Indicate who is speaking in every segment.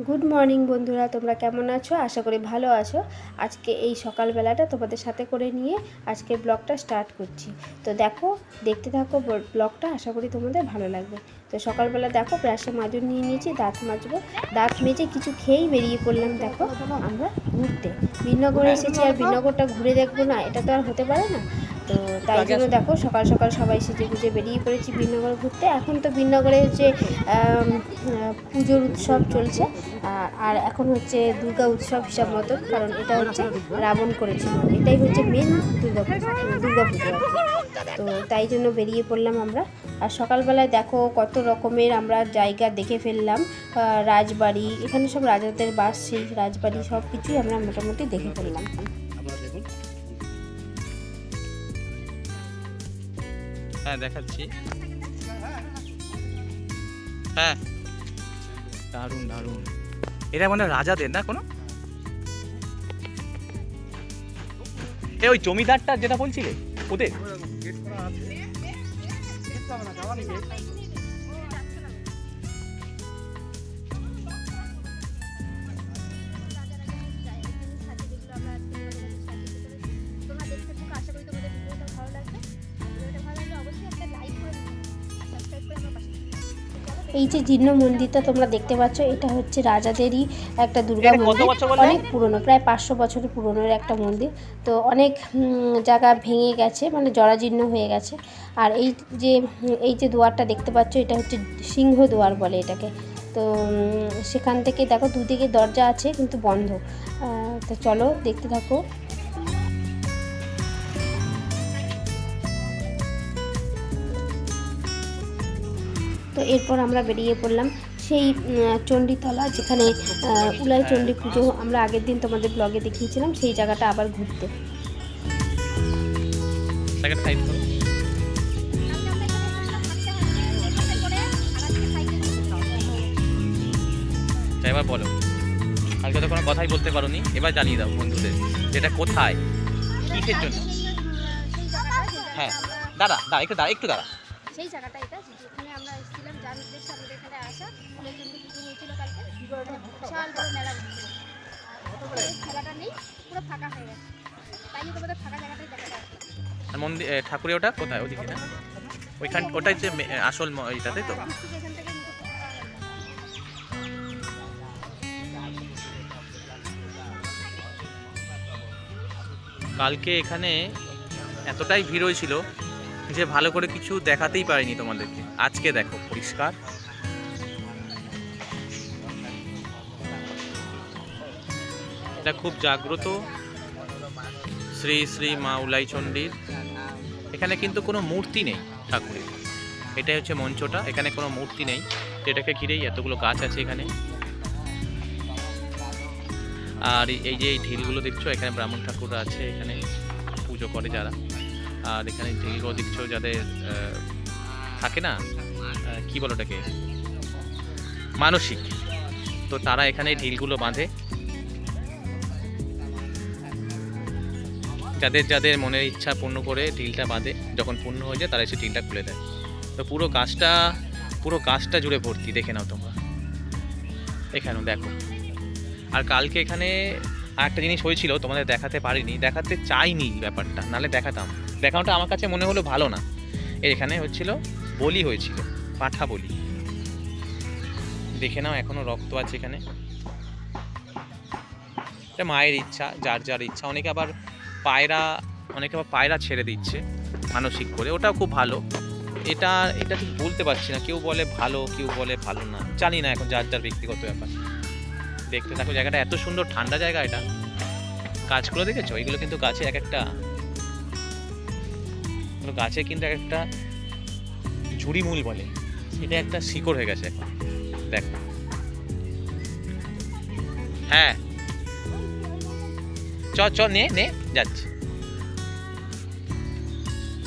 Speaker 1: Good morning বন্ধুরা, তোমরা কেমন আছো? আশা করি ভালো আছো। আজকে এই সকালবেলাটা তোমাদের সাথে করে নিয়ে আজকে ব্লগটা স্টার্ট করছি। তো দেখো, দেখতে থাকো ব্লগটা, আশা করি তোমাদের ভালো লাগবে। তো সকালবেলা দেখো ব্রাশে মাজুন নিয়ে নিয়েছি, দাঁত মাজবো। দাঁত মেজে কিছু খেয়েই বেরিয়ে পড়লাম দেখো আমরা ঘুরতে। বিনগরে এসেছি, আর বিনগরটা ঘুরে দেখবো না, এটা তো আর হতে পারে না। তো তাই জন্য দেখো সকাল সকাল সবাই সেজে গুজে বেরিয়ে পড়েছি বিনগর ঘুরতে। এখন তো বিনগরে হচ্ছে পুজোর উৎসব চলছে, আর এখন হচ্ছে দুর্গা উৎসব হিসাব মতো, কারণ এটা হচ্ছে রাবণ করেছিল, এটাই হচ্ছে মেন দুর্গা পুজো আর কি। তো তাই জন্য বেরিয়ে পড়লাম আমরা। আর সকালবেলায় দেখো কত রকমের আমরা জায়গা দেখে ফেললাম। রাজবাড়ি, এখানে সব রাজাদের বাস, সেই রাজবাড়ি সব কিছুই আমরা মোটামুটি দেখে ফেললাম।
Speaker 2: হ্যাঁ দেখাচ্ছি। হ্যাঁ দারুণ দারুণ, এটা মানে রাজাদের না কোনো, ওই জমিদারটা যেটা বলছিলে ওদের।
Speaker 1: এই যে জীর্ণ মন্দিরটা তোমরা দেখতে পাচ্ছ, এটা হচ্ছে রাজাদেরই একটা দুর্গা মন্দির, অনেক পুরনো, প্রায় 500 বছরের পুরনো একটা মন্দির। তো অনেক জায়গা ভেঙে গেছে, মানে জরাজীর্ণ হয়ে গেছে। আর এই যে দুয়ারটা দেখতে পাচ্ছ, এটা হচ্ছে সিংহ দুয়ার বলে এটাকে। তো সেখান থেকে দেখো দুদিকে দরজা আছে কিন্তু বন্ধ। তো চলো দেখতে থাকো। তো এরপর আমরা বেরিয়ে পড়লাম সেই চণ্ডীতলা, যেখানে উলাই চণ্ডী পুজো আমরা আগের দিন তোমাদের ব্লগে দেখিয়েছিলাম, সেই জায়গাটা আবার ঘুরতে।
Speaker 2: এবার বলো, কালকে তো কোনো কথাই বলতে পারোনি, এবার জানিয়ে দাও বন্ধুদের যেটা কোথায়, কিসের জন্য। হ্যাঁ দাঁড়া দাঁড়া একটু দাঁড়া, একটু দাঁড়া।
Speaker 1: সেই জায়গাটা এটা, যেখানে আমরা এসেছিলাম, যার উদ্দেশ্যে আমাদের এখানে আসা, ফুলের জন্য পুজো হয়েছিল কালকে, বিশাল বড় মেলা হচ্ছিল। খেলাটা নেই, পুরো ফাঁকা হয়ে গেছে, তাই তোমাদের ফাঁকা জায়গাটাই দেখা যাচ্ছে।
Speaker 2: আর মন্দির ঠাকুরের ওটা কোথায়, ওদিকে না ওইখান, ওটাই যে আসল এইটাতে তো। কালকে এখানে এতটাই ভিড় হয়েছিল যে ভালো করে কিছু দেখাতেই পারিনি তোমাদেরকে। আজকে দেখো পরিষ্কার, এটা খুব জাগ্রত শ্রী শ্রী মা উলাই চণ্ডীর। এখানে কিন্তু কোনো মূর্তি নেই ঠাকুরের, এটাই হচ্ছে মঞ্চটা, এখানে কোনো মূর্তি নেই, এটাকে ঘিরেই এতগুলো গাছ আছে এখানে। আর এই যে এই ঢিলগুলো দেখছো, এখানে ব্রাহ্মণ ঠাকুররা আছে, এখানে পুজো করে যারা। আর এখানে ঢিলগুলো দেখছো যাদের থাকে না, কি বলো ওটাকে, মানসিক, তো তারা এখানে ঢিলগুলো বাঁধে। যাদের যাদের মনের ইচ্ছা পূর্ণ করে ঢিলটা বাঁধে, যখন পূর্ণ হয়ে যায় তারা এসে ঢিলটা খুলে দেয়। তো পুরো গাছটা জুড়ে ভর্তি, দেখে নাও তোমরা, এখানেও দেখো। আর কালকে এখানে আরেকটা জিনিস হয়েছিল, তোমাদের দেখাতে পারিনি, দেখাতে চাইনি ব্যাপারটা, নাহলে দেখানোটা আমার কাছে মনে হলো ভালো না। এখানে হচ্ছিল বলি হয়েছিল, পাঠা বলি, দেখে নাও, এখনো রক্ত আছে এখানে। এটা মায়ের ইচ্ছা, যার যার ইচ্ছা। অনেকে আবার পায়রা ছেড়ে দিচ্ছে মানসিক করে, ওটাও খুব ভালো। এটা ঠিক বলতে পারছি না, কেউ বলে ভালো, কেউ বলে ভালো না, জানি না, এখন যার যার ব্যক্তিগত ব্যাপার। দেখতে থাকো, জায়গাটা এত সুন্দর, ঠান্ডা জায়গা এটা। গাছগুলো দেখেছো, এগুলো কিন্তু গাছে এক একটা কিন্তু এক একটা ঝুড়ি মূল বলে, এটা একটা শিকড় হয়ে গেছে এখন, দেখো। হ্যাঁ চ নে যাচ্ছি।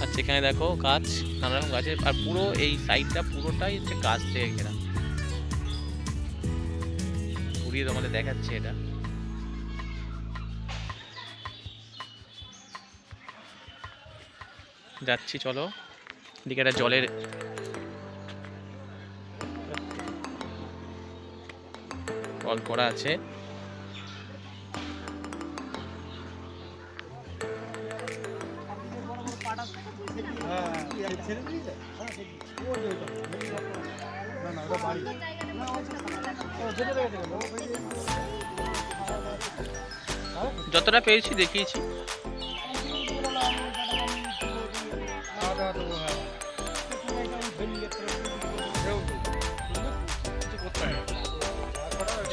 Speaker 2: আচ্ছা এখানে দেখো গাছ, নানা রকম গাছের, আর পুরো এই সাইডটা পুরোটাই হচ্ছে গাছ থেকে ঘেরা। ঘুরিয়ে তোমাদের দেখাচ্ছে এটা। যাচ্ছি চলো, এদিকে একটা জলের কল করা আছে। যতটা পেয়েছি দেখিয়েছি।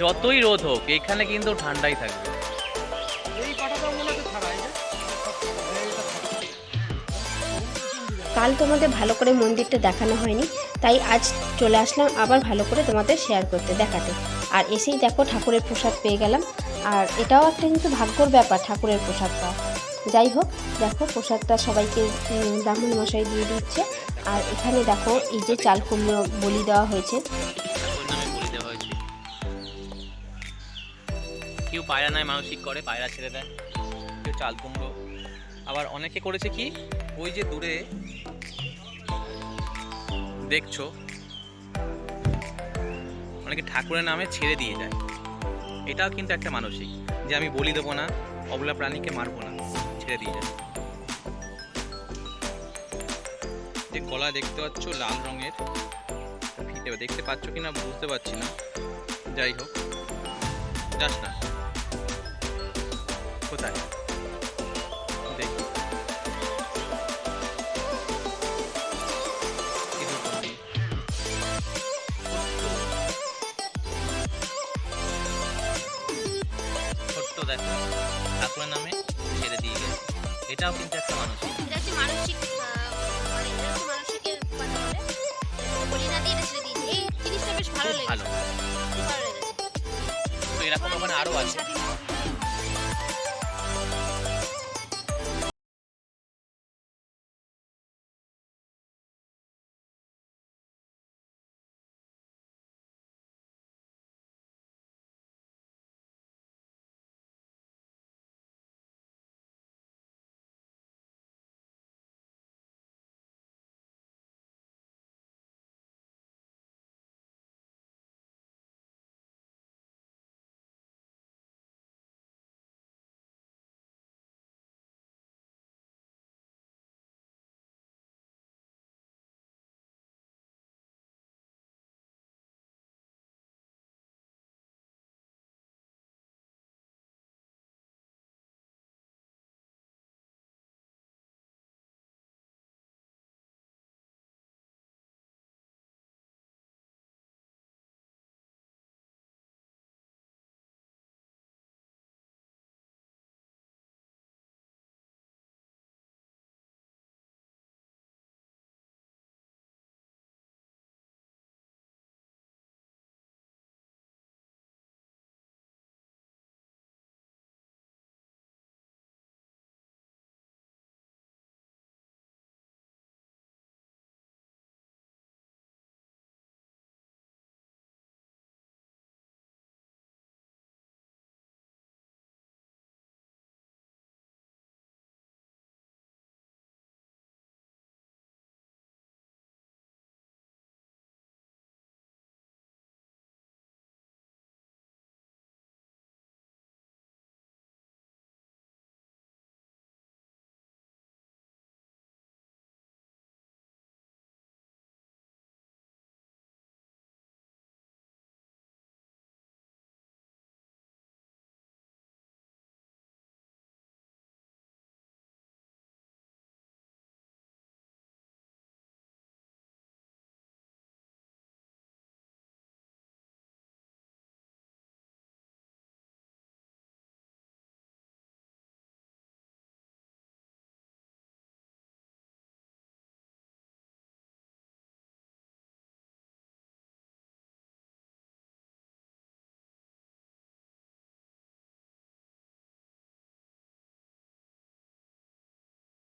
Speaker 2: যতই রোদ হোক এখানে কিন্তু ঠান্ডাই থাকবে।
Speaker 1: কাল তোমাদের ভালো করে মন্দিরটা দেখানো হয়নি, তাই আজ চলে আসলাম আবার ভালো করে তোমাদের শেয়ার করতে, দেখাতে। আর এসেই দেখো ঠাকুরের প্রসাদ পেয়ে গেলাম। আর এটাও একটা কিন্তু ভাগ্যর ব্যাপার, ঠাকুরের প্রসাদ পাওয়া। যাই হোক, দেখো প্রসাদটা সবাইকে ব্রাহ্মণ মশাই দিয়ে দিচ্ছে। আর এখানে দেখো এই যে চাল কুমড়ো বলি দেওয়া হয়েছে।
Speaker 2: ঠাকুর নামে বলি দেওয়া হয়েছে। কেউ পায়রা নেয়, মানসিক করে পায়রা ছেড়ে দেয়, কেউ চাল কুমড়ো। আবার অনেকে করেছে কি, ওই যে দূরে দেখছো অনেকে ঠাকুরের নামে ছেড়ে দিয়ে যায়। এটাও কিন্তু একটা মানসিক, যে আমি বলি দেবো না, অবলা প্রাণীকে মারবো না, ছেড়ে দিয়ে যায়। যে গলা দেখতে পাচ্ছ লাল রঙের ফিতে, দেখতে পাচ্ছ কিনা বুঝতে পারছি না। যাই হোক, যাস না কোথায় দেখি। ছোট্ট দেখো ঠাকুরের নামে ছেড়ে দিয়ে গেছে। এটাও কিন্তু একটা মানসিক।
Speaker 3: এটা হচ্ছে মানসিক, মানে এটা হচ্ছে মানসিকের কথা বলে বলি না দিয়ে এটা ছেড়ে দিয়েছে। এই জিনিসটা বেশ ভালো
Speaker 2: খুব ভালো।
Speaker 3: লেগেছে, খুব ভালো লেগেছে।
Speaker 2: তো এরকম ওখানে আরো আছে।
Speaker 3: স্বাধীন